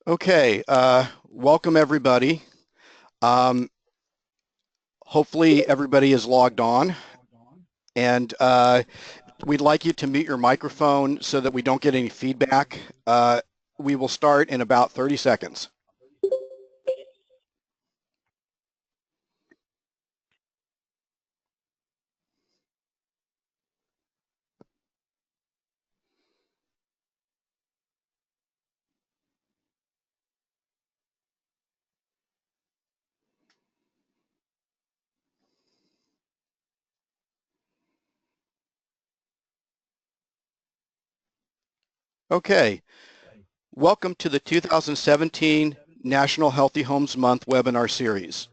Okay, welcome everybody. Um, Hopefully everybody is logged on, and we'd like you to mute your microphone so that we don't get any feedback. We will start in about 30 seconds. Okay, welcome to the 2017 National Healthy Homes Month webinar series.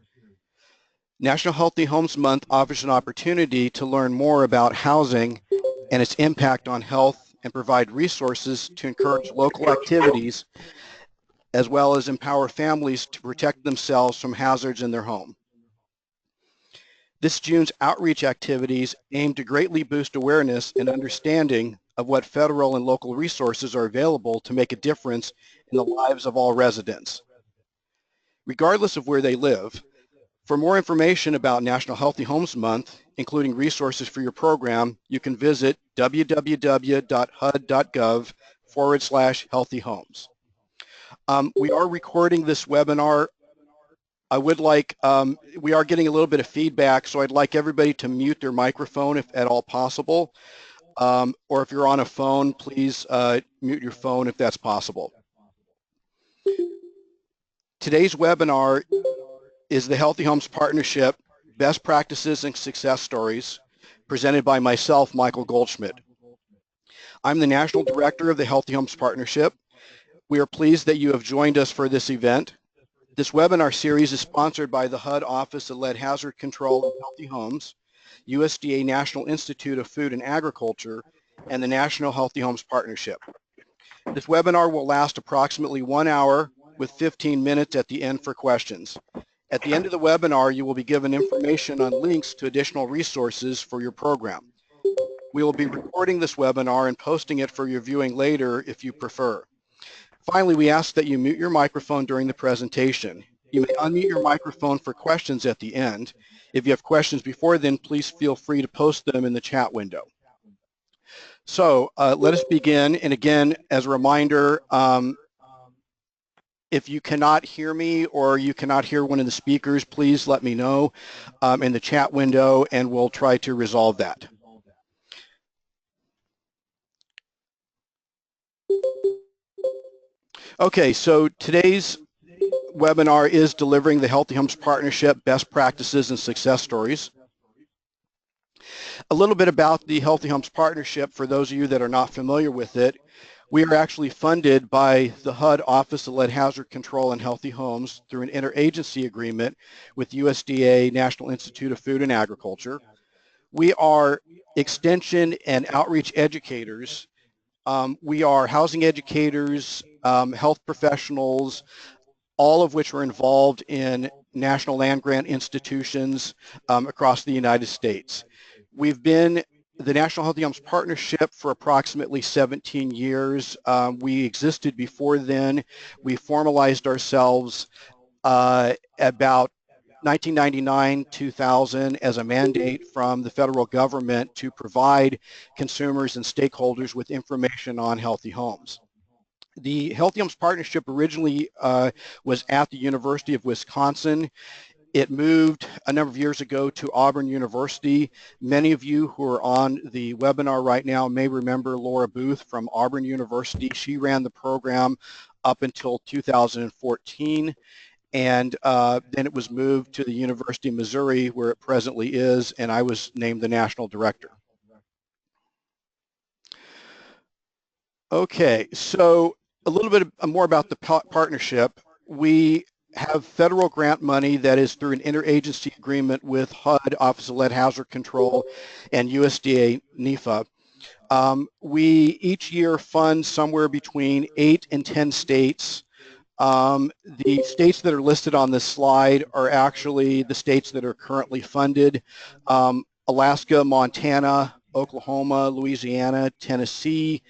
National Healthy Homes Month offers an opportunity to learn more about housing and its impact on health and provide resources to encourage local activities as well as empower families to protect themselves from hazards in their home. This June's outreach activities aim to greatly boost awareness and understanding of what federal and local resources are available to make a difference in the lives of all residents, regardless of where they live. For more information about National Healthy Homes Month, including resources for your program, you can visit www.hud.gov/healthyhomes. We are recording this webinar. We are getting a little bit of feedback, so I'd like everybody to mute their microphone if at all possible. Or if you're on a phone, please mute your phone if that's possible. Today's webinar is the Healthy Homes Partnership Best Practices and Success Stories, presented by myself, Michael Goldschmidt. I'm the National Director of the Healthy Homes Partnership. We are pleased that you have joined us for this event. This webinar series is sponsored by the HUD Office of Lead Hazard Control and Healthy Homes, USDA National Institute of Food and Agriculture, and the National Healthy Homes Partnership. This webinar will last approximately 1 hour with 15 minutes at the end for questions. At the end of the webinar, you will be given information on links to additional resources for your program. We will be recording this webinar and posting it for your viewing later if you prefer. Finally, we ask that you mute your microphone during the presentation. You may unmute your microphone for questions at the end. If you have questions before then, please feel free to post them in the chat window. So let us begin. And again, as a reminder, if you cannot hear me or you cannot hear one of the speakers, please let me know in the chat window and we'll try to resolve that. Okay, so today's webinar is delivering the Healthy Homes Partnership Best Practices and Success Stories. A little bit about the Healthy Homes Partnership for those of you that are not familiar with it. We are actually funded by the HUD Office of Lead Hazard Control and Healthy Homes through an interagency agreement with USDA National Institute of Food and Agriculture. We are extension and outreach educators. We are housing educators, health professionals, all of which are involved in national land grant institutions across the United States. We've been the National Healthy Homes Partnership for approximately 17 years. We existed before then. We formalized ourselves about 1999-2000 as a mandate from the federal government to provide consumers and stakeholders with information on healthy homes. The Healthy Homes Partnership originally was at the University of Wisconsin. It moved a number of years ago to Auburn University. Many of you who are on the webinar right now may remember Laura Booth from Auburn University. She ran the program up until 2014, and then it was moved to the University of Missouri, where it presently is, and I was named the national director. Okay, so a little bit more about the partnership. We have federal grant money that is through an interagency agreement with HUD, Office of Lead Hazard Control, and USDA NEFA. We each year fund somewhere between 8 and 10 states. The states that are listed on this slide are actually the states that are currently funded. Alaska, Montana, Oklahoma, Louisiana, Tennessee,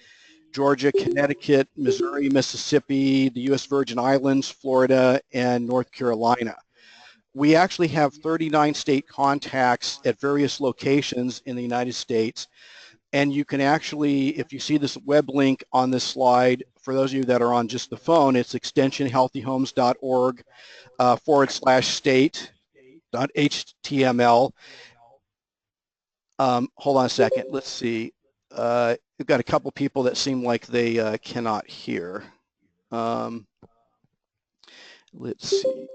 Georgia, Connecticut, Missouri, Mississippi, the U.S. Virgin Islands, Florida, and North Carolina. We actually have 39 state contacts at various locations in the United States. And you can actually, if you see this web link on this slide, for those of you that are on just the phone, it's extensionhealthyhomes.org /state.html. Hold on a second. Let's see. We've got a couple people that seem like they cannot hear. Let's see.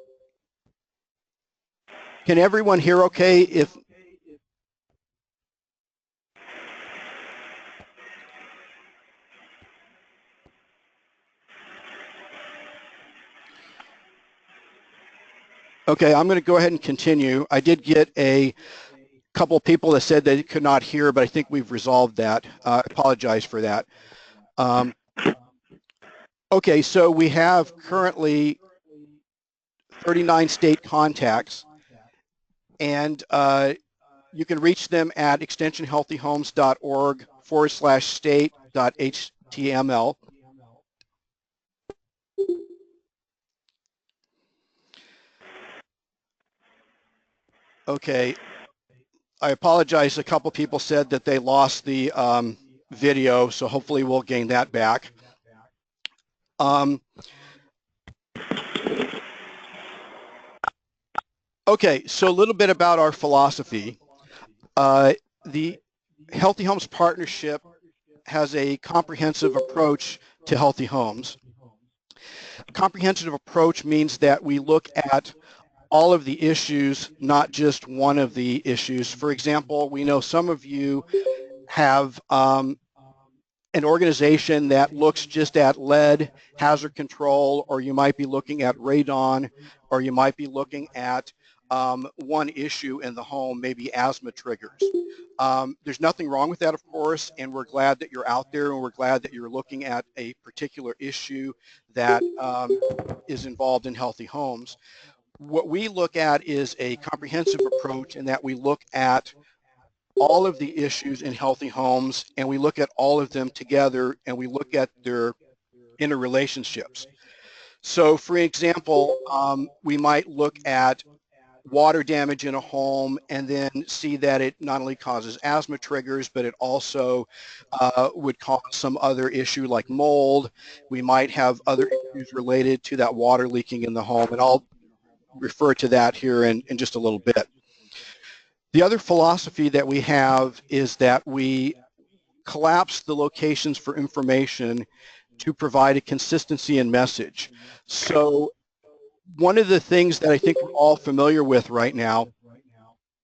Can everyone hear okay? If okay, I'm going to go ahead and continue. I did get a couple of people that said they could not hear, but I think we've resolved that. I apologize for that. Okay, so we have currently 39 state contacts, and you can reach them at extensionhealthyhomes.org /state.html. Okay, I apologize. A couple people said that they lost the video, so hopefully we'll gain that back. Okay, so a little bit about our philosophy. The Healthy Homes Partnership has a comprehensive approach to healthy homes. A comprehensive approach means that we look at all of the issues, not just one of the issues. For example, we know some of you have an organization that looks just at lead, hazard control, or you might be looking at radon, or you might be looking at one issue in the home, maybe asthma triggers. There's nothing wrong with that, of course, and we're glad that you're out there, and we're glad that you're looking at a particular issue that is involved in healthy homes. What we look at is a comprehensive approach in that we look at all of the issues in healthy homes, and we look at all of them together, and we look at their interrelationships. So, for example, we might look at water damage in a home and then see that it not only causes asthma triggers, but it also would cause some other issue like mold. We might have other issues related to that water leaking in the home, and I'll refer to that here in just a little bit. The other philosophy that we have is that we collapse the locations for information to provide a consistency in message. So one of the things that I think we're all familiar with right now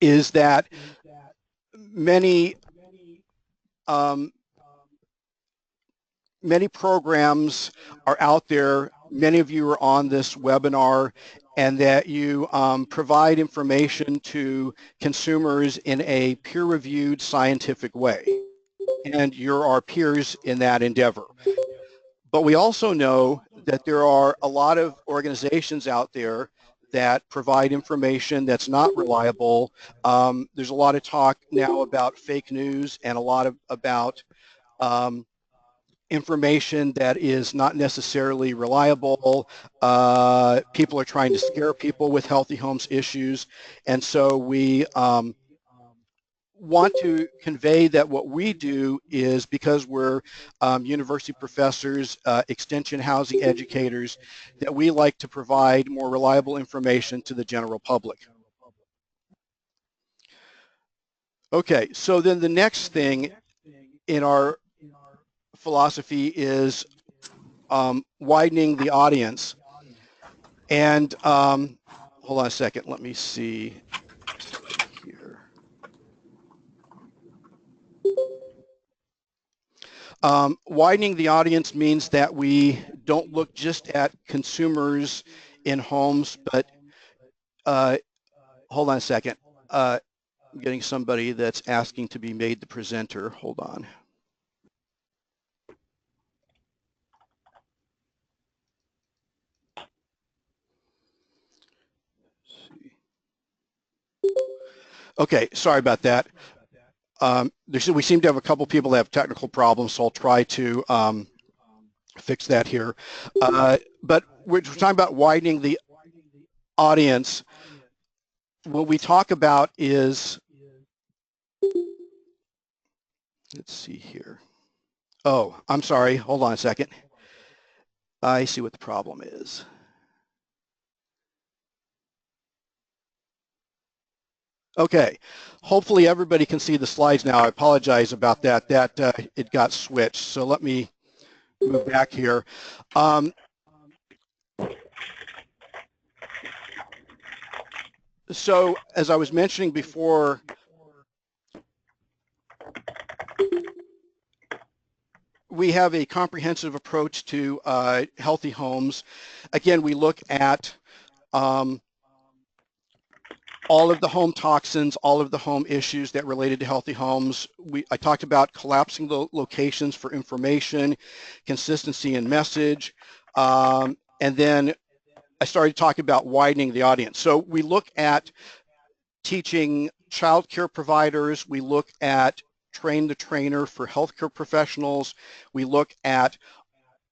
is that many programs are out there. Many of you are on this webinar, and that you provide information to consumers in a peer-reviewed scientific way. And you're our peers in that endeavor. But we also know that there are a lot of organizations out there that provide information that's not reliable. There's a lot of talk now about fake news and a lot about information that is not necessarily reliable. People are trying to scare people with healthy homes issues. And so we want to convey that what we do is, because we're university professors, extension housing educators, that we like to provide more reliable information to the general public. Okay, so then the next thing in our philosophy is widening the audience. And hold on a second, let me see here. Widening the audience means that we don't look just at consumers in homes, but hold on a second. I'm getting somebody that's asking to be made the presenter. Hold on. Okay, sorry about that. We seem to have a couple people that have technical problems, so I'll try to fix that here. But we're talking about widening the audience. What we talk about is, let's see here. Oh, I'm sorry. Hold on a second. I see what the problem is. Okay, hopefully everybody can see the slides now. I apologize about that. It got switched. So let me move back here. So as I was mentioning before, we have a comprehensive approach to healthy homes. Again, we look at all of the home toxins, all of the home issues that related to healthy homes. I talked about collapsing the locations for information, consistency in message, and then I started talking about widening the audience. So we look at teaching childcare providers, we look at train the trainer for healthcare professionals, we look at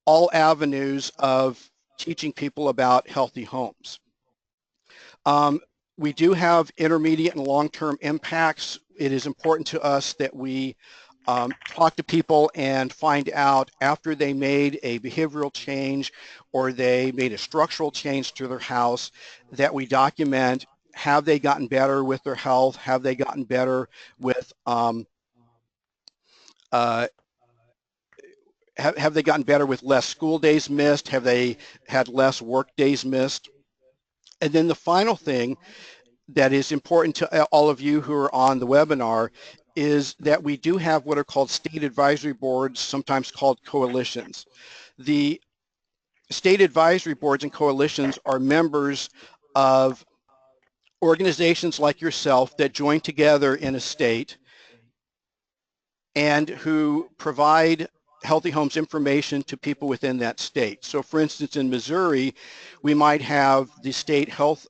all avenues of teaching people about healthy homes. We do have intermediate and long-term impacts. It is important to us that we talk to people and find out after they made a behavioral change or they made a structural change to their house, that we document, have they gotten better with their health? Have they gotten better with have they gotten better with less school days missed? Have they had less work days missed? And then the final thing that is important to all of you who are on the webinar is that we do have what are called state advisory boards, sometimes called coalitions. The state advisory boards and coalitions are members of organizations like yourself that join together in a state and who provide healthy homes information to people within that state. So for instance, in Missouri, we might have the state health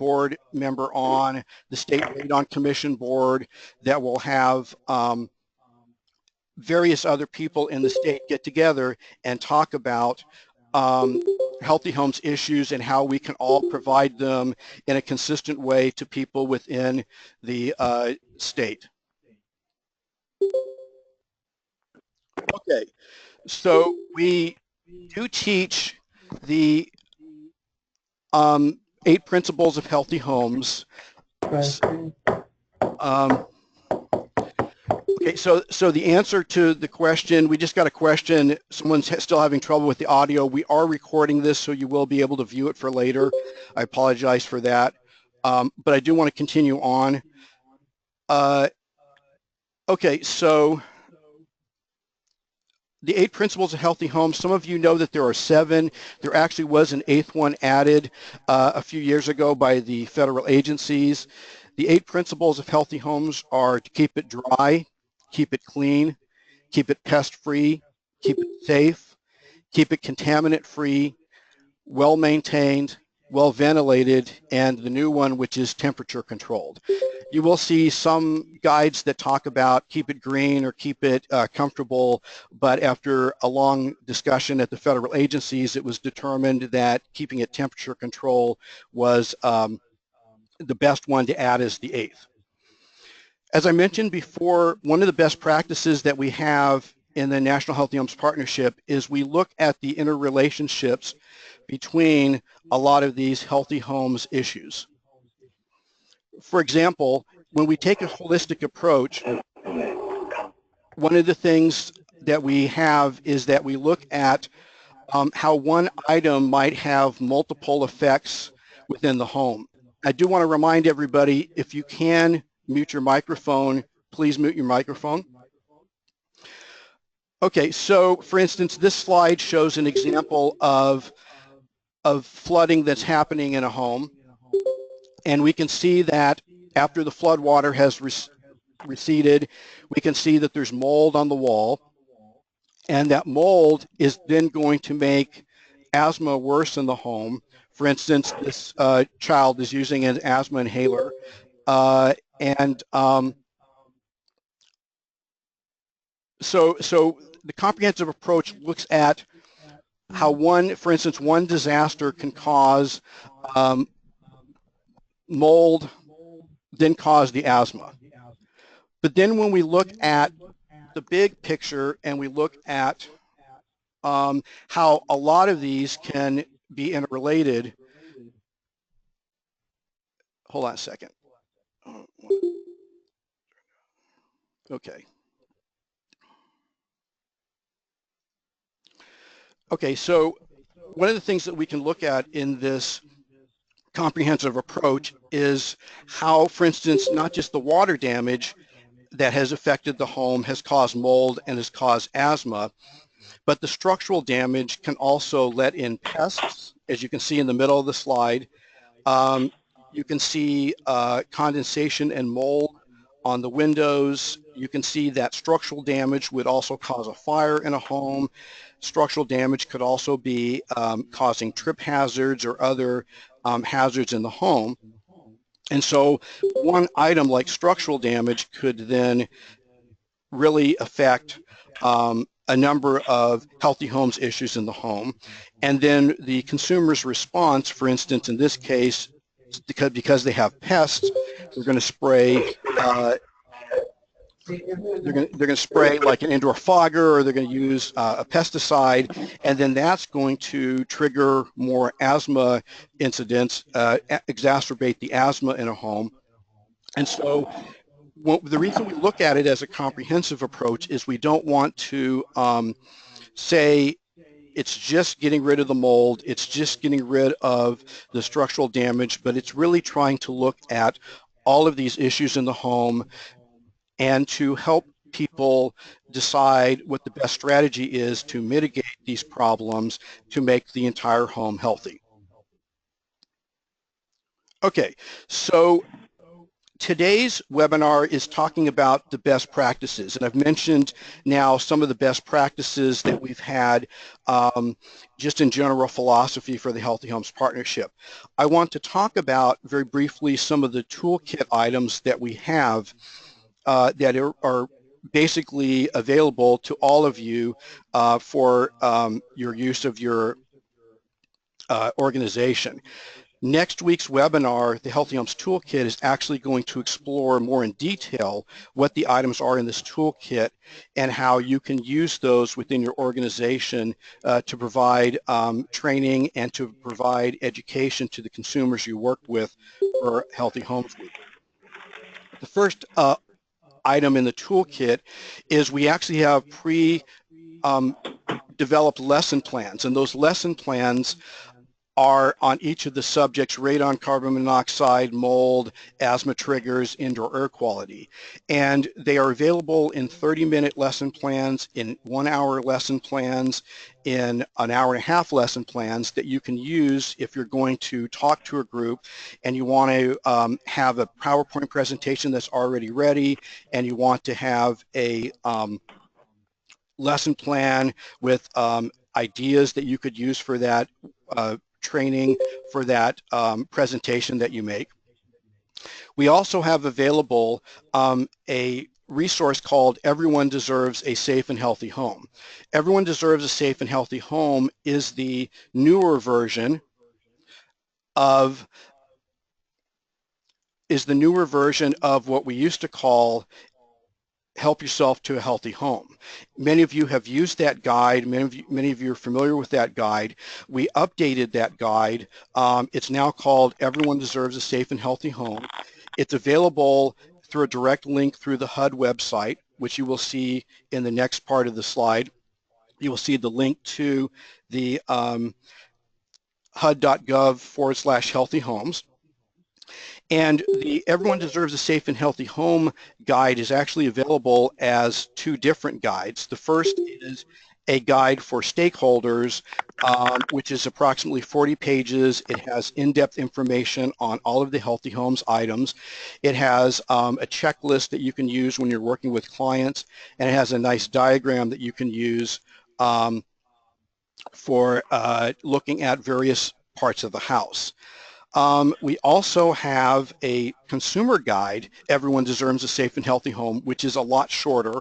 board member on, the state radon commission board that will have various other people in the state get together and talk about healthy homes issues and how we can all provide them in a consistent way to people within the state. Okay, so we do teach the 8 principles of healthy homes. Okay, so the answer to the question, we just got a question, someone's still having trouble with the audio. We are recording this, so you will be able to view it for later. I apologize for that, but I do want to continue on. Okay, so the 8 principles of healthy homes, some of you know that there are 7. There actually was an 8th one added a few years ago by the federal agencies. The 8 principles of healthy homes are to keep it dry, keep it clean, keep it pest-free, keep it safe, keep it contaminant-free, well-maintained, well-ventilated, and the new one, which is temperature-controlled. You will see some guides that talk about keep it green or keep it comfortable, but after a long discussion at the federal agencies, it was determined that keeping it temperature control was the best one to add as the 8th. As I mentioned before, one of the best practices that we have in the National Healthy Homes Partnership is we look at the interrelationships between a lot of these healthy homes issues. For example, when we take a holistic approach, one of the things that we have is that we look at how one item might have multiple effects within the home. I do want to remind everybody, if you can mute your microphone, please mute your microphone. Okay, so for instance, this slide shows an example of flooding that's happening in a home. And we can see that after the flood water has receded, we can see that there's mold on the wall. And that mold is then going to make asthma worse in the home. For instance, this child is using an asthma inhaler. So the comprehensive approach looks at how for instance, one disaster can cause mold, then cause the asthma. But then when we look at the big picture and we look at how a lot of these can be interrelated. Hold on a second. Okay. Okay, so one of the things that we can look at in this comprehensive approach is how, for instance, not just the water damage that has affected the home has caused mold and has caused asthma, but the structural damage can also let in pests, as you can see in the middle of the slide. You can see condensation and mold on the windows. You can see that structural damage would also cause a fire in a home. Structural damage could also be causing trip hazards or other hazards in the home. And so one item like structural damage could then really affect a number of healthy homes issues in the home. And then the consumer's response, for instance, in this case, because they have pests, they're going to spray they're going to spray like an indoor fogger, or they're going to use a pesticide, and then that's going to trigger more asthma incidents, exacerbate the asthma in a home. And so the reason we look at it as a comprehensive approach is we don't want to say it's just getting rid of the mold, it's just getting rid of the structural damage, but it's really trying to look at all of these issues in the home and to help people decide what the best strategy is to mitigate these problems to make the entire home healthy. Okay, so today's webinar is talking about the best practices, and I've mentioned now some of the best practices that we've had just in general philosophy for the Healthy Homes Partnership. I want to talk about very briefly some of the toolkit items that we have that are basically available to all of you for your use of your organization. Next week's webinar, the Healthy Homes Toolkit, is actually going to explore more in detail what the items are in this toolkit and how you can use those within your organization to provide training and to provide education to the consumers you work with for Healthy Homes Week. The first item in the toolkit is we actually have developed lesson plans, and those lesson plans are on each of the subjects: radon, carbon monoxide, mold, asthma triggers, indoor air quality. And they are available in 30-minute lesson plans, in 1-hour lesson plans, in an hour-and-a-half lesson plans that you can use if you're going to talk to a group and you want to have a PowerPoint presentation that's already ready, and you want to have a lesson plan with ideas that you could use for that training, for that presentation that you make. We also have available a resource called Everyone Deserves a Safe and Healthy Home. Everyone Deserves a Safe and Healthy Home is the newer version of what we used to call Help Yourself to a Healthy Home. Many of you have used that guide. Many of you are familiar with that guide. We updated that guide. It's now called Everyone Deserves a Safe and Healthy Home. It's available through a direct link through the HUD website, which you will see in the next part of the slide. You will see the link to the HUD.gov/healthy homes. And the Everyone Deserves a Safe and Healthy Home guide is actually available as 2 different guides. The first is a guide for stakeholders, which is approximately 40 pages. It has in-depth information on all of the Healthy Homes items. It has a checklist that you can use when you're working with clients, and it has a nice diagram that you can use for looking at various parts of the house. We also have a consumer guide, Everyone Deserves a Safe and Healthy Home, which is a lot shorter.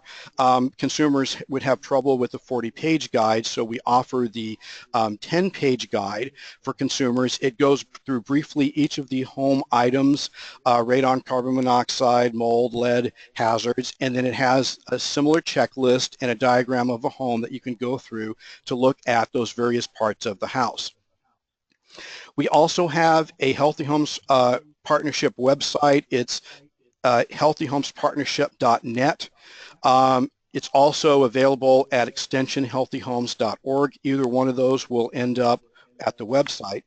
Consumers would have trouble with the 40-page guide, so we offer the 10-page guide for consumers. It goes through briefly each of the home items, radon, carbon monoxide, mold, lead, hazards, and then it has a similar checklist and a diagram of a home that you can go through to look at those various parts of the house. We also have a Healthy Homes Partnership website. It's healthyhomespartnership.net. It's also available at extensionhealthyhomes.org. Either one of those will end up at the website.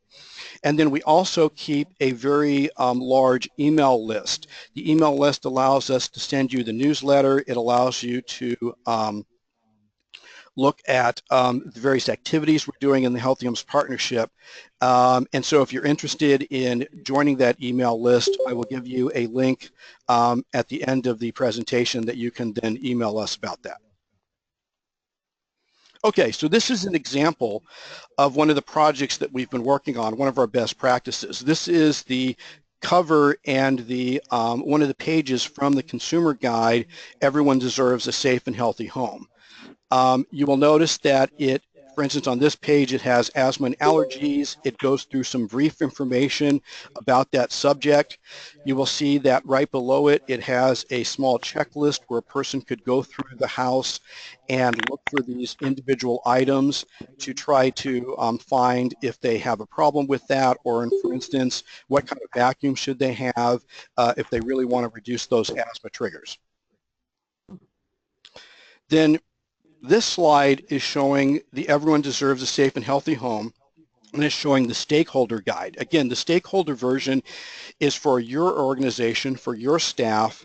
And then we also keep a very large email list. The email list allows us to send you the newsletter. It allows you to look at the various activities we're doing in the Healthy Homes Partnership. And so if you're interested in joining that email list, I will give you a link at the end of the presentation that you can then email us about that. Okay, so this is an example of one of the projects that we've been working on, one of our best practices. This is the cover and the one of the pages from the consumer guide, Everyone Deserves a Safe and Healthy Home. You will notice that it, for instance, on this page, it has asthma and allergies. It goes through some brief information about that subject. You will see that right below it, it has a small checklist where a person could go through the house and look for these individual items to try to find if they have a problem with that, or for instance, what kind of vacuum should they have if they really want to reduce those asthma triggers. Then this slide is showing the Everyone Deserves a Safe and Healthy Home, and it's showing the stakeholder guide. Again, the stakeholder version is for your organization, for your staff,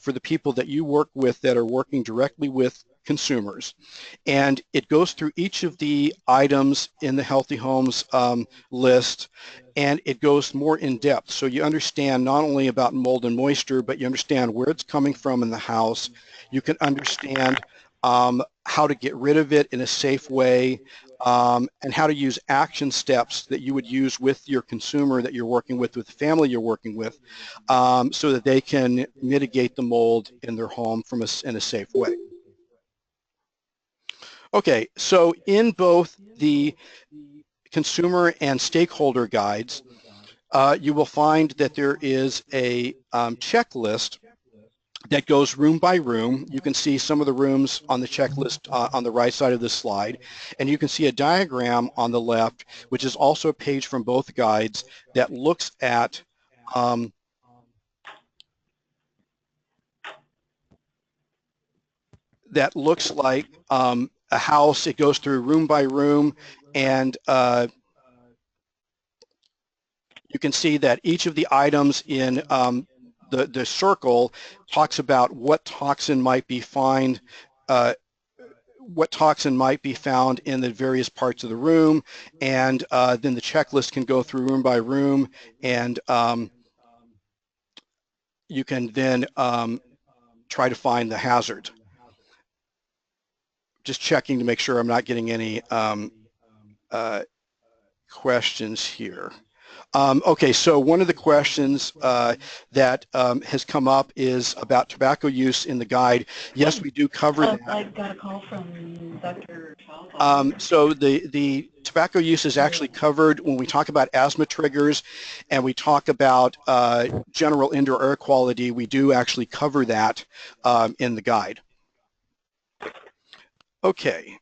for the people that you work with that are working directly with consumers. And it goes through each of the items in the Healthy Homes list, and it goes more in depth. So you understand not only about mold and moisture, but you understand where it's coming from in the house. You can understand how to get rid of it in a safe way, and how to use action steps that you would use with your consumer that you're working with the family you're working with, so that they can mitigate the mold in their home in a safe way. Okay, so in both the consumer and stakeholder guides, you will find that there is a checklist that goes room by room. You can see some of the rooms on the checklist on the right side of this slide, and you can see a diagram on the left, which is also a page from both guides that looks at that looks like a house. It goes through room by room, and you can see that each of the items in the circle talks about what toxin might be found in the various parts of the room, and then the checklist can go through room by room, and you can then try to find the hazard. Just checking to make sure I'm not getting any questions here. Okay, so one of the questions that has come up is about tobacco use in the guide. Yes, we do cover that. I got a call from Dr. So the tobacco use is actually covered when we talk about asthma triggers, and we talk about general indoor air quality. We do actually cover that in the guide. Okay.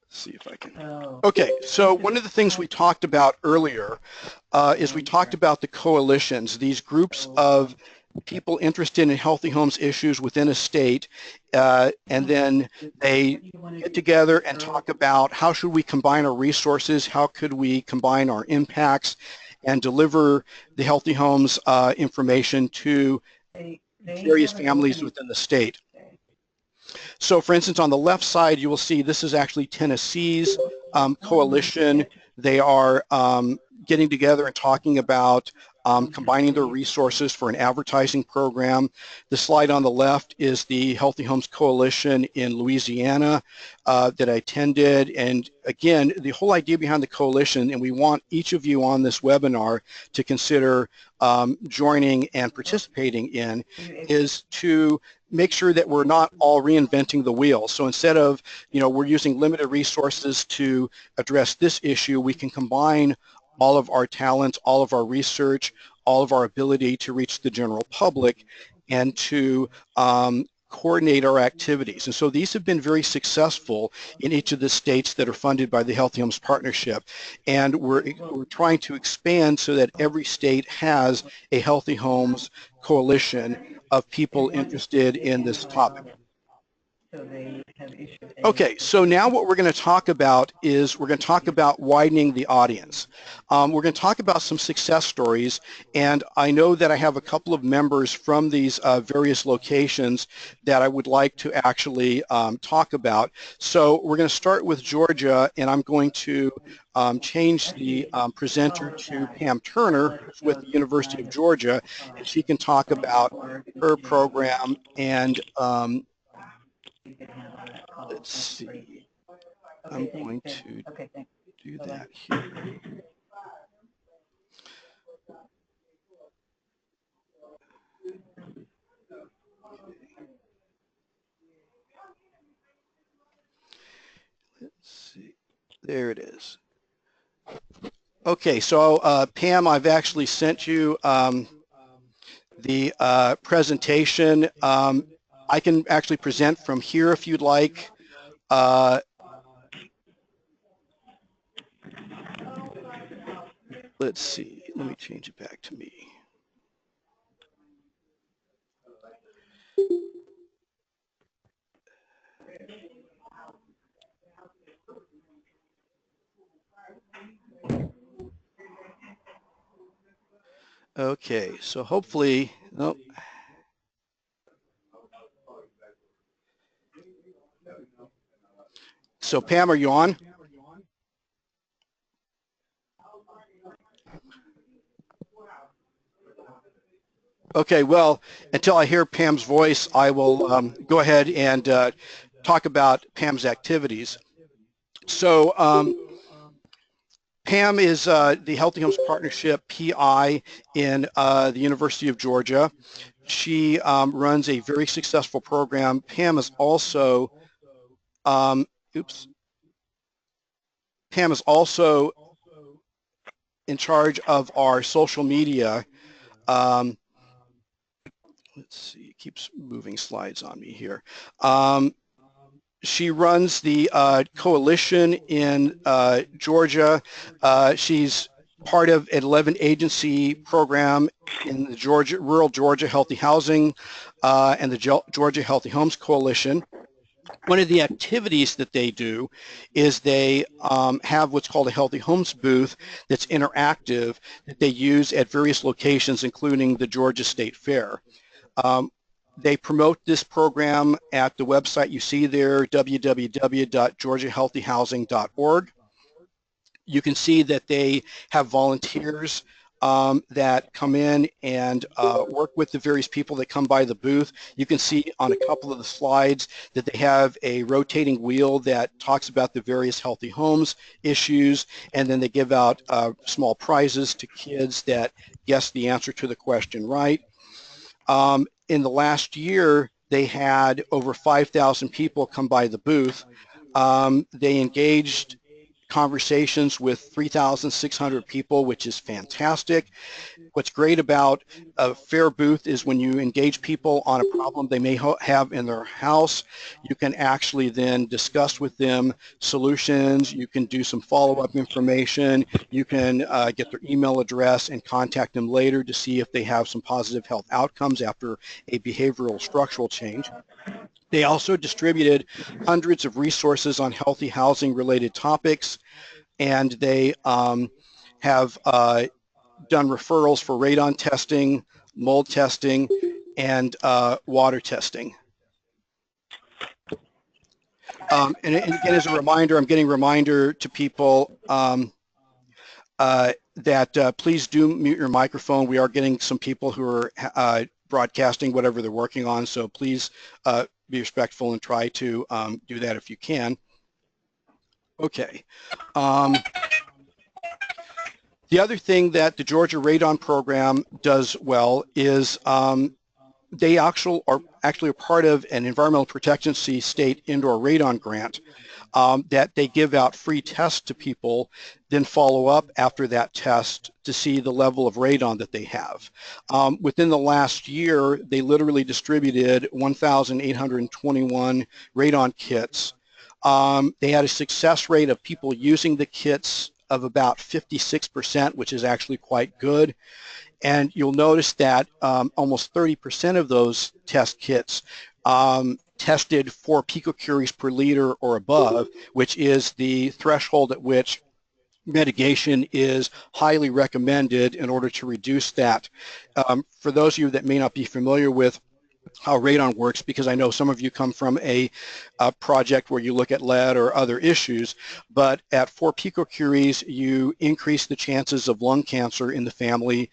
See if I can. Okay, so one of the things we talked about earlier is we talked about the coalitions, these groups of people interested in healthy homes issues within a state, and then they get together and talk about how should we combine our resources, how could we combine our impacts and deliver the healthy homes information to various families within the state. So for instance, on the left side, you will see this is actually Tennessee's coalition. They are getting together and talking about combining their resources for an advertising program. The slide on the left is the Healthy Homes Coalition in Louisiana that I attended. And again, the whole idea behind the coalition, and we want each of you on this webinar to consider joining and participating in, is to make sure that we're not all reinventing the wheel. So instead of, we're using limited resources to address this issue, we can combine all of our talents, all of our research, all of our ability to reach the general public and to coordinate our activities. And so these have been very successful in each of the states that are funded by the Healthy Homes Partnership. And we're trying to expand so that every state has a Healthy Homes coalition of people interested in this topic. Okay, so now what we're going to talk about is we're going to talk about widening the audience. We're going to talk about some success stories, and I know that I have a couple of members from these various locations that I would like to actually talk about. So we're going to start with Georgia, and I'm going to change the presenter to Pam Turner with the University of Georgia, and she can talk about her program and let's see, I'm going to do that here. Let's see, there it is. Okay, so Pam, I've actually sent you the presentation. I can actually present from here if you'd like. Let's see, let me change it back to me. Okay, so hopefully, oh. So Pam, are you on? Okay, well, until I hear Pam's voice, I will go ahead and talk about Pam's activities. So Pam is the Healthy Homes Partnership PI in the University of Georgia. She runs a very successful program. Pam is also, Pam is also in charge of our social media. Let's see, it keeps moving slides on me here. She runs the coalition in Georgia. She's part of an 11-agency program in the Rural Georgia Healthy Housing and the Georgia Healthy Homes Coalition. One of the activities that they do is they have what's called a Healthy Homes booth that's interactive that they use at various locations, including the Georgia State Fair. They promote this program at the website you see there, www.georgiahealthyhousing.org. You can see that they have volunteers that come in and work with the various people that come by the booth. You can see on a couple of the slides that they have a rotating wheel that talks about the various healthy homes issues, and then they give out small prizes to kids that guess the answer to the question right. In the last year, they had over 5,000 people come by the booth. They engaged conversations with 3,600 people, which is fantastic. What's great about a fair booth is when you engage people on a problem they may have in their house, you can actually then discuss with them solutions. You can do some follow-up information. You can get their email address and contact them later to see if they have some positive health outcomes after a behavioral structural change. They also distributed hundreds of resources on healthy housing related topics, and they have done referrals for radon testing, mold testing, and water testing. And again, as a reminder, I'm getting a reminder to people, please do mute your microphone. We are getting some people who are broadcasting whatever they're working on, so please be respectful and try to do that if you can. Okay. The other thing that the Georgia Radon program does well is they actually are a part of an Environmental Protection Agency state indoor radon grant that they give out free tests to people, then follow up after that test to see the level of radon that they have. Within the last year, they literally distributed 1,821 radon kits. They had a success rate of people using the kits of about 56%, which is actually quite good. And you'll notice that almost 30% of those test kits tested 4 picocuries per liter or above, which is the threshold at which mitigation is highly recommended in order to reduce that. For those of you that may not be familiar with how radon works, because I know some of you come from a project where you look at lead or other issues, but at 4 picocuries, you increase the chances of lung cancer in the family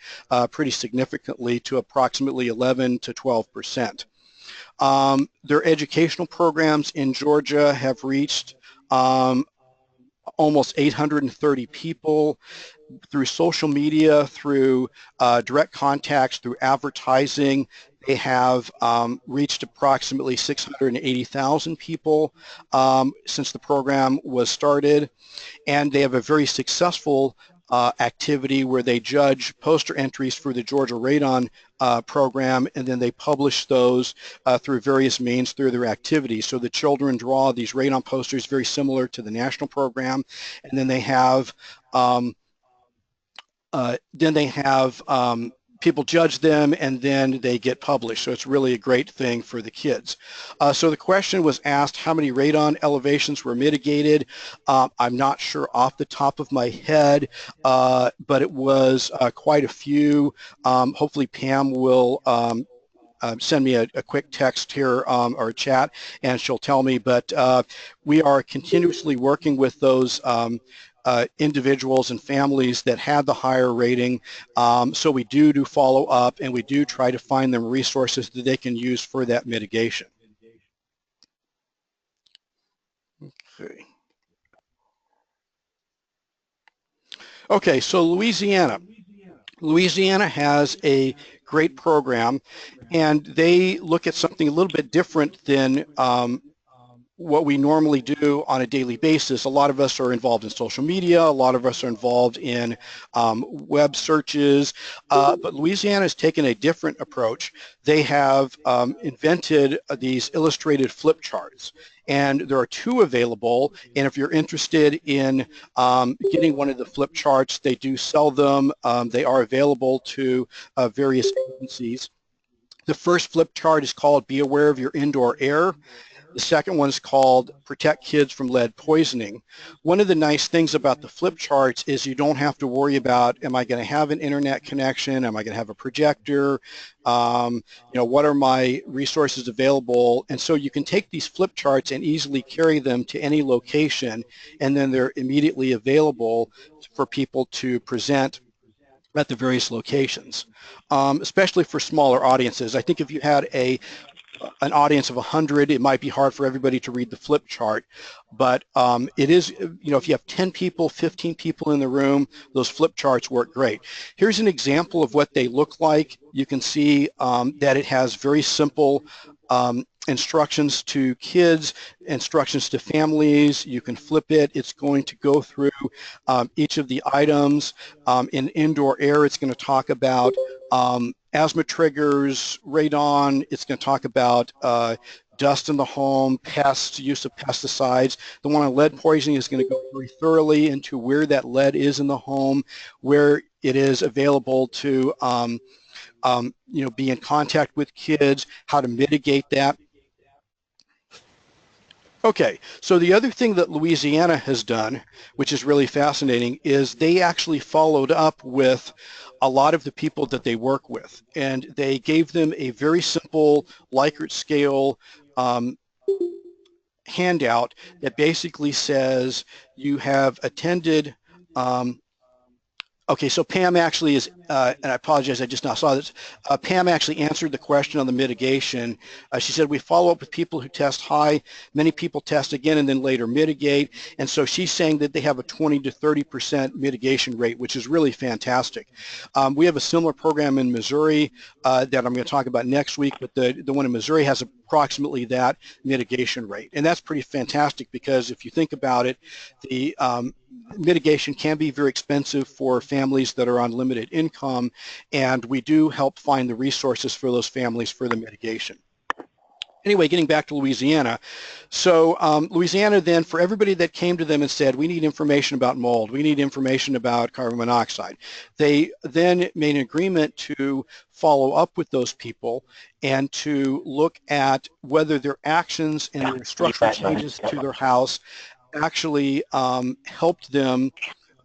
pretty significantly to approximately 11 to 12%. Their educational programs in Georgia have reached almost 830 people through social media, through direct contacts, through advertising. They have reached approximately 680,000 people since the program was started, and they have a very successful activity where they judge poster entries for the Georgia Radon program, and then they publish those through various means through their activities. So the children draw these radon posters very similar to the national program, and then they have people judge them, and then they get published. So it's really a great thing for the kids. So the question was asked, how many radon elevations were mitigated? I'm not sure off the top of my head, but it was quite a few. Hopefully Pam will send me a quick text here or chat, and she'll tell me, but we are continuously working with those individuals and families that had the higher rating. So we do follow up, and we do try to find them resources that they can use for that mitigation. Okay. Okay, so Louisiana. Louisiana has a great program, and they look at something a little bit different than what we normally do on a daily basis. A lot of us are involved in social media, a lot of us are involved in web searches, but Louisiana has taken a different approach. They have invented these illustrated flip charts, and there are 2 available, and if you're interested in getting one of the flip charts, they do sell them. They are available to various agencies. The first flip chart is called Be Aware of Your Indoor Air. The second one is called Protect Kids from Lead Poisoning. One of the nice things about the flip charts is you don't have to worry about, am I going to have an internet connection? Am I going to have a projector? What are my resources available? And so you can take these flip charts and easily carry them to any location, and then they're immediately available for people to present at the various locations, especially for smaller audiences. I think if you had an audience of 100, it might be hard for everybody to read the flip chart, but it is, if you have 10 people, 15 people in the room, those flip charts work great. Here's an example of what they look like. You can see that it has very simple instructions to kids, instructions to families. You can flip it. It's going to go through each of the items. In indoor air, it's going to talk about asthma triggers, radon. It's going to talk about dust in the home, pests, use of pesticides. The one on lead poisoning is going to go very thoroughly into where that lead is in the home, where it is available to be in contact with kids, how to mitigate that. Okay, so the other thing that Louisiana has done, which is really fascinating, is they actually followed up with a lot of the people that they work with, and they gave them a very simple Likert scale handout that basically says you have attended Okay, so Pam actually is, and I apologize, I just now saw this. Pam actually answered the question on the mitigation. She said, we follow up with people who test high. Many people test again and then later mitigate. And so she's saying that they have a 20 to 30% mitigation rate, which is really fantastic. We have a similar program in Missouri that I'm going to talk about next week, but the one in Missouri has approximately that mitigation rate. And that's pretty fantastic because if you think about it, the mitigation can be very expensive for families that are on limited income, and we do help find the resources for those families for the mitigation. Anyway, getting back to Louisiana. So Louisiana then, for everybody that came to them and said, we need information about mold, we need information about carbon monoxide, they then made an agreement to follow up with those people and to look at whether their actions and their structural changes to their house actually helped them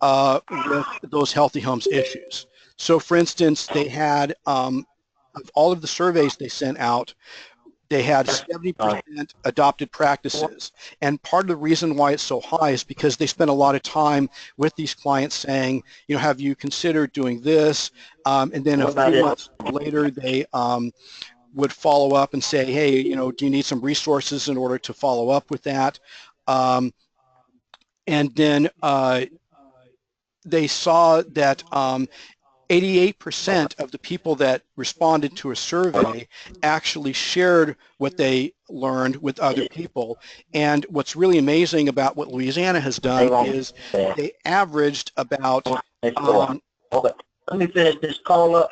with those healthy homes issues. So for instance, they had, of all of the surveys they sent out, they had 70% adopted practices. And part of the reason why it's so high is because they spent a lot of time with these clients saying, you know, have you considered doing this? And then a few months later, they would follow up and say, hey, you know, do you need some resources in order to follow up with that? And then they saw that 88% of the people that responded to a survey actually shared what they learned with other people. And what's really amazing about what Louisiana has done is they averaged about let me finish this call up.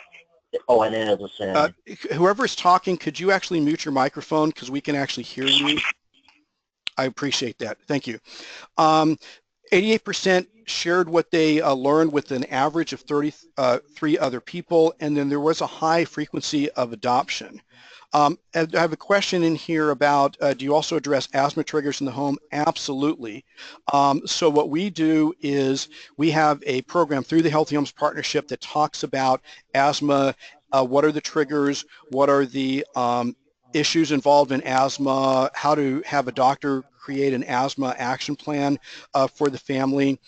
Oh, and then there's a sound. Whoever's talking, could you actually mute your microphone because we can actually hear you? I appreciate that. Thank you. 88% shared what they learned with an average of 33 other people, and then there was a high frequency of adoption. I have a question in here about, do you also address asthma triggers in the home? Absolutely. So what we do is we have a program through the Healthy Homes Partnership that talks about asthma, what are the triggers, what are the issues involved in asthma, how to have a doctor create an asthma action plan for the family.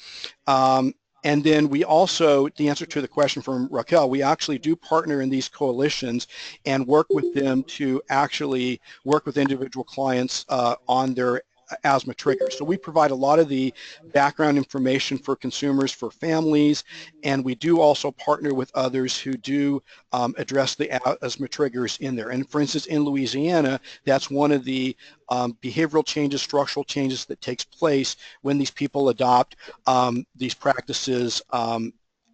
And then we also, the answer to the question from Raquel, we actually do partner in these coalitions and work with them to actually work with individual clients on their asthma triggers. So we provide a lot of the background information for consumers, for families, and we do also partner with others who do address the asthma triggers in there. And for instance, in Louisiana, that's one of the behavioral changes, structural changes that takes place when these people adopt these practices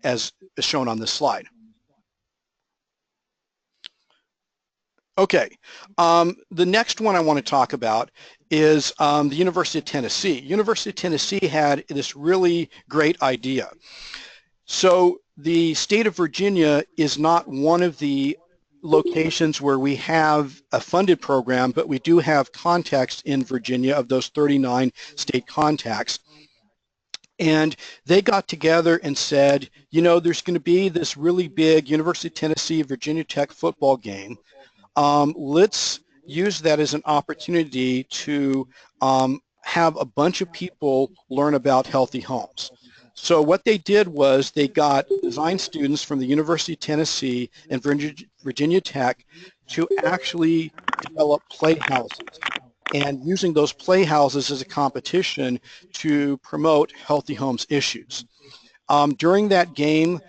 as shown on this slide. Okay, the next one I want to talk about is the University of Tennessee. University of Tennessee had this really great idea. So the state of Virginia is not one of the locations where we have a funded program, but we do have contacts in Virginia of those 39 state contacts. And they got together and said, you know, there's going to be this really big University of Tennessee, Virginia Tech football game. Let's use that as an opportunity to have a bunch of people learn about healthy homes. So what they did was they got design students from the University of Tennessee and Virginia Tech to actually develop playhouses, and using those playhouses as a competition to promote healthy homes issues. During that game,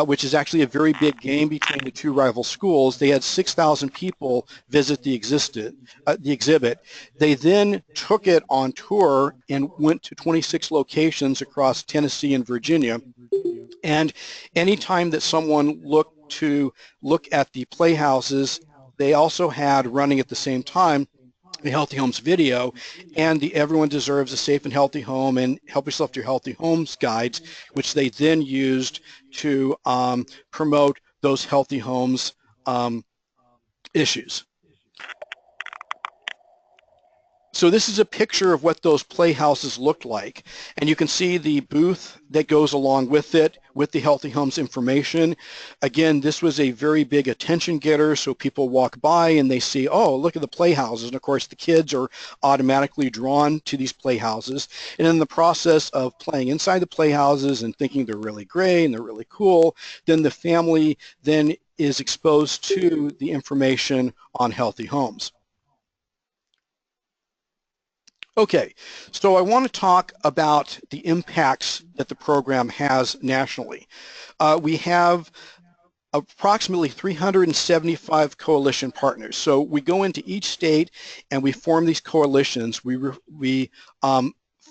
which is actually a very big game between the two rival schools, they had 6,000 people visit the exhibit. They then took it on tour and went to 26 locations across Tennessee and Virginia. And anytime that someone looked at the playhouses, they also had running at the same time the Healthy Homes video and the Everyone Deserves a Safe and Healthy Home and Help Yourself to Your Healthy Homes guides, which they then used to promote those healthy homes issues. So this is a picture of what those playhouses looked like. And you can see the booth that goes along with it, with the Healthy Homes information. Again, this was a very big attention getter, so people walk by and they see, oh, look at the playhouses. And of course, the kids are automatically drawn to these playhouses. And in the process of playing inside the playhouses and thinking they're really great and they're really cool, then the family then is exposed to the information on Healthy Homes. Okay, so I want to talk about the impacts that the program has nationally. We have approximately 375 coalition partners. So we go into each state and we form these coalitions. We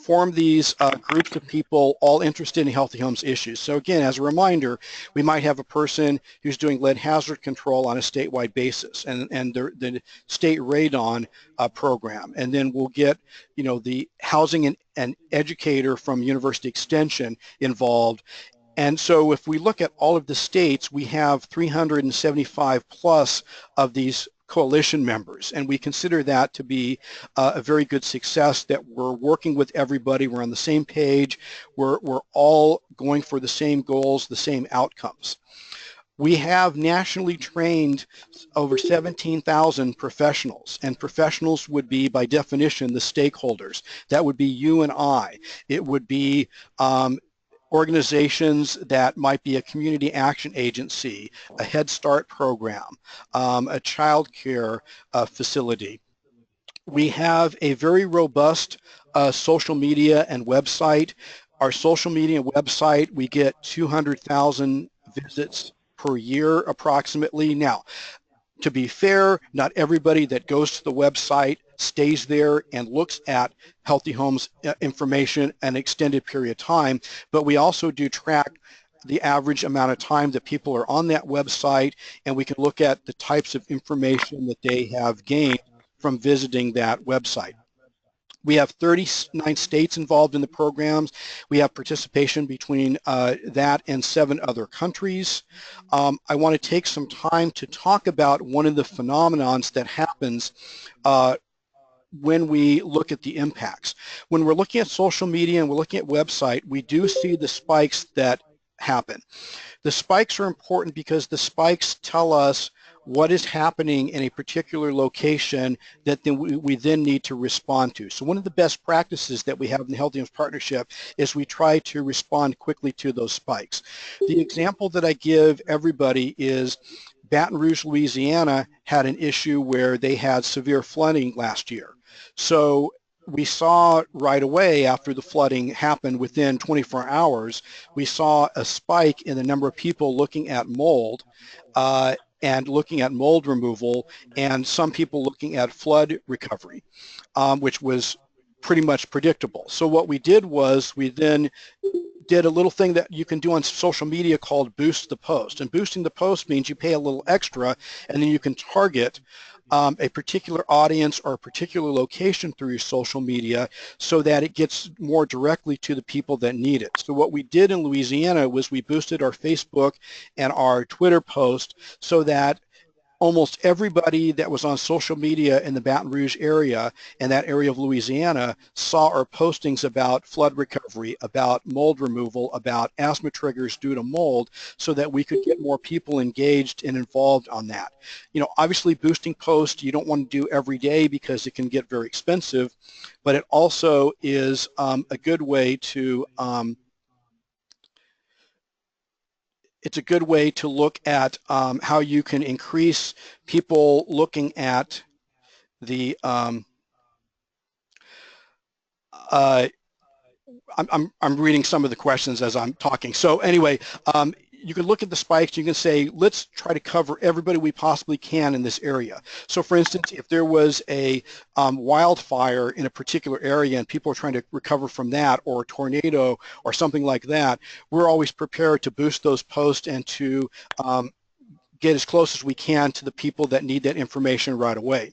form these groups of people all interested in Healthy Homes issues. So again, as a reminder, we might have a person who's doing lead hazard control on a statewide basis and the state radon program. And then we'll get, you know, the housing and educator from University Extension involved. And so if we look at all of the states, we have 375 plus of these coalition members, and we consider that to be a very good success, that we're working with everybody, we're on the same page, we're all going for the same goals, the same outcomes. We have nationally trained over 17,000 professionals, and professionals would be, by definition, the stakeholders. That would be you and I. It would be organizations that might be a community action agency, a Head Start program, a child care facility. We have a very robust social media and website. Our social media and website, we get 200,000 visits per year approximately. Now, to be fair, not everybody that goes to the website stays there and looks at Healthy Homes information an extended period of time, but we also do track the average amount of time that people are on that website, and we can look at the types of information that they have gained from visiting that website. We have 39 states involved in the programs. We have participation between that and 7 other countries. I want to take some time to talk about one of the phenomenons that happens when we look at the impacts. When we're looking at social media and we're looking at website, we do see the spikes that happen. The spikes are important because the spikes tell us what is happening in a particular location that then we then need to respond to. So one of the best practices that we have in the Healthy Homes Partnership is we try to respond quickly to those spikes. The example that I give everybody is Baton Rouge, Louisiana had an issue where they had severe flooding last year. So we saw right away after the flooding happened, within 24 hours, we saw a spike in the number of people looking at mold and looking at mold removal, and some people looking at flood recovery, which was pretty much predictable. So what we did was we then did a little thing that you can do on social media called boost the post. And boosting the post means you pay a little extra and then you can target a particular audience or a particular location through your social media so that it gets more directly to the people that need it. So what we did in Louisiana was we boosted our Facebook and our Twitter post so that almost everybody that was on social media in the Baton Rouge area and that area of Louisiana saw our postings about flood recovery, about mold removal, about asthma triggers due to mold, so that we could get more people engaged and involved on that. You know, obviously boosting posts you don't want to do every day because it can get very expensive, but it also is a good way to it's a good way to look at how you can increase people looking at the I'm reading some of the questions as I'm talking. So anyway, you can look at the spikes. You can say, let's try to cover everybody we possibly can in this area. So for instance, if there was a wildfire in a particular area and people are trying to recover from that, or a tornado or something like that, we're always prepared to boost those posts and to get as close as we can to the people that need that information right away.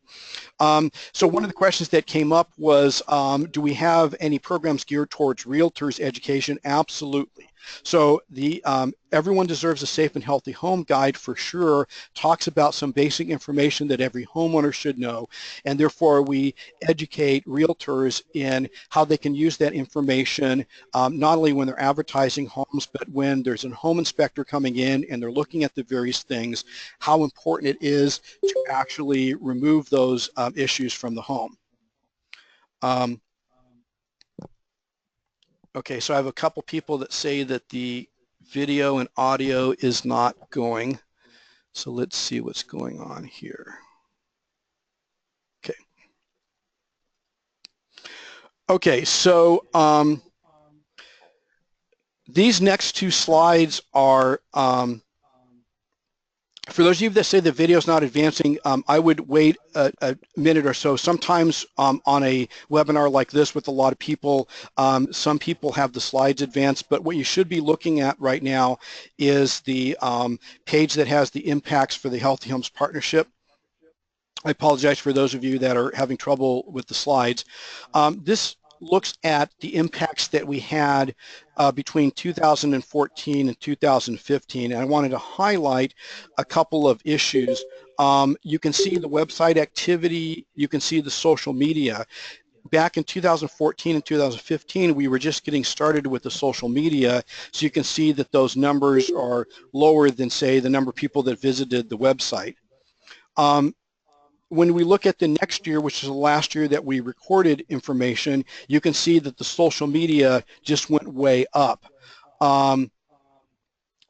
So one of the questions that came up was, do we have any programs geared towards realtors education? Absolutely. So the Everyone Deserves a Safe and Healthy Home guide for sure talks about some basic information that every homeowner should know, and therefore we educate realtors in how they can use that information not only when they're advertising homes, but when there's a home inspector coming in and they're looking at the various things, how important it is to actually remove those issues from the home. Okay, so I have a couple people that say that the video and audio is not going. So let's see what's going on here. Okay. Okay, so these next two slides are for those of you that say the video is not advancing, I would wait a minute or so. Sometimes on a webinar like this with a lot of people, some people have the slides advanced, but what you should be looking at right now is the page that has the impacts for the Healthy Homes Partnership. I apologize for those of you that are having trouble with the slides. This looks at the impacts that we had between 2014 and 2015, and I wanted to highlight a couple of issues. You can see the website activity, you can see the social media. Back in 2014 and 2015, we were just getting started with the social media, so you can see that those numbers are lower than, say, the number of people that visited the website. When we look at the next year, which is the last year that we recorded information, you can see that the social media just went way up. And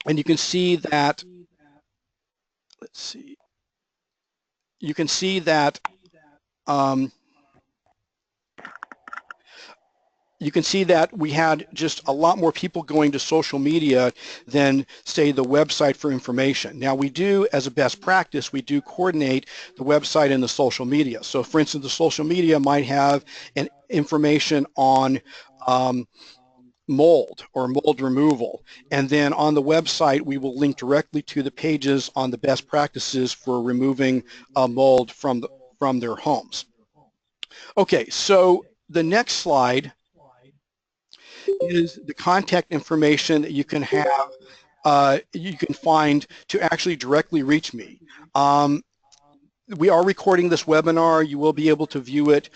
you can see that, let's see, you can see that we had just a lot more people going to social media than, say, the website for information. Now we do, as a best practice, we do coordinate the website and the social media. So for instance, the social media might have an information on mold or mold removal, and then on the website we will link directly to the pages on the best practices for removing mold from their homes. Okay, so the next slide is the contact information that you can have, you can find to actually directly reach me. We are recording this webinar. You will be able to view it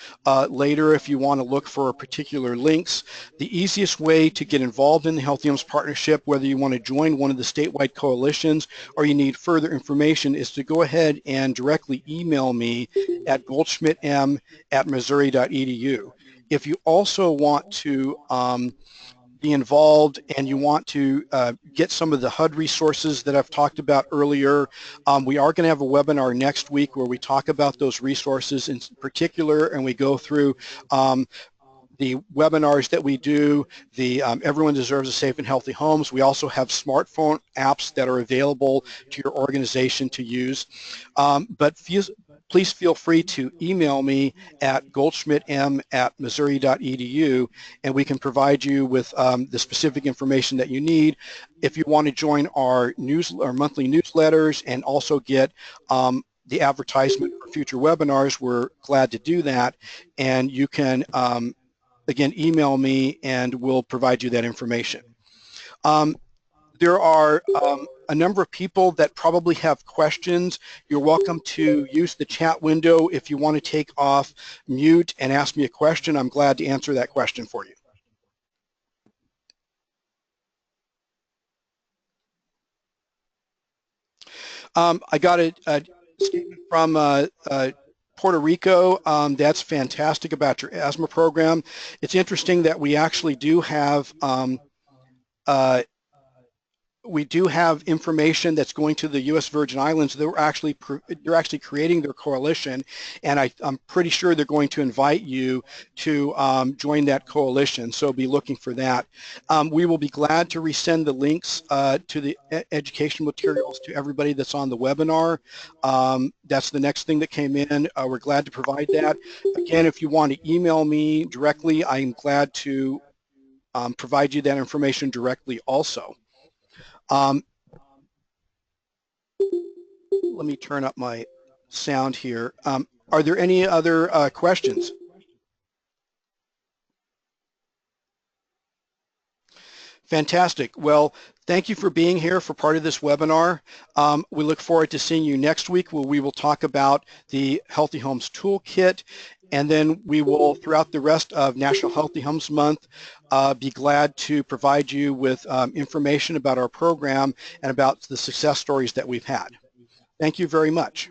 later if you want to look for particular links. The easiest way to get involved in the Healthy Homes Partnership, whether you want to join one of the statewide coalitions or you need further information, is to go ahead and directly email me at goldschmidtm@missouri.edu. If you also want to be involved and you want to get some of the HUD resources that I've talked about earlier, we are going to have a webinar next week where we talk about those resources in particular, and we go through the webinars that we do, the Everyone Deserves a Safe and Healthy Homes. We also have smartphone apps that are available to your organization to use. But please feel free to email me at goldschmidtm@missouri.edu, and we can provide you with the specific information that you need. If you want to join our monthly newsletters and also get the advertisement for future webinars, we're glad to do that. And you can, again, email me and we'll provide you that information. There are a number of people that probably have questions. You're welcome to use the chat window if you want to take off mute and ask me a question. I'm glad to answer that question for you. I got a statement from Puerto Rico. That's fantastic about your asthma program. It's interesting that we actually do have information that's going to the U.S. Virgin Islands. They're actually creating their coalition, and I'm pretty sure they're going to invite you to join that coalition, so be looking for that. We will be glad to resend the links to the education materials to everybody that's on the webinar. That's the next thing that came in. We're glad to provide that. Again, if you want to email me directly, I'm glad to provide you that information directly also. Let me turn up my sound here. Are there any other questions? Fantastic. Well, thank you for being here for part of this webinar. We look forward to seeing you next week, where we will talk about the Healthy Homes Toolkit, and then we will, throughout the rest of National Healthy Homes Month, be glad to provide you with information about our program and about the success stories that we've had. Thank you very much.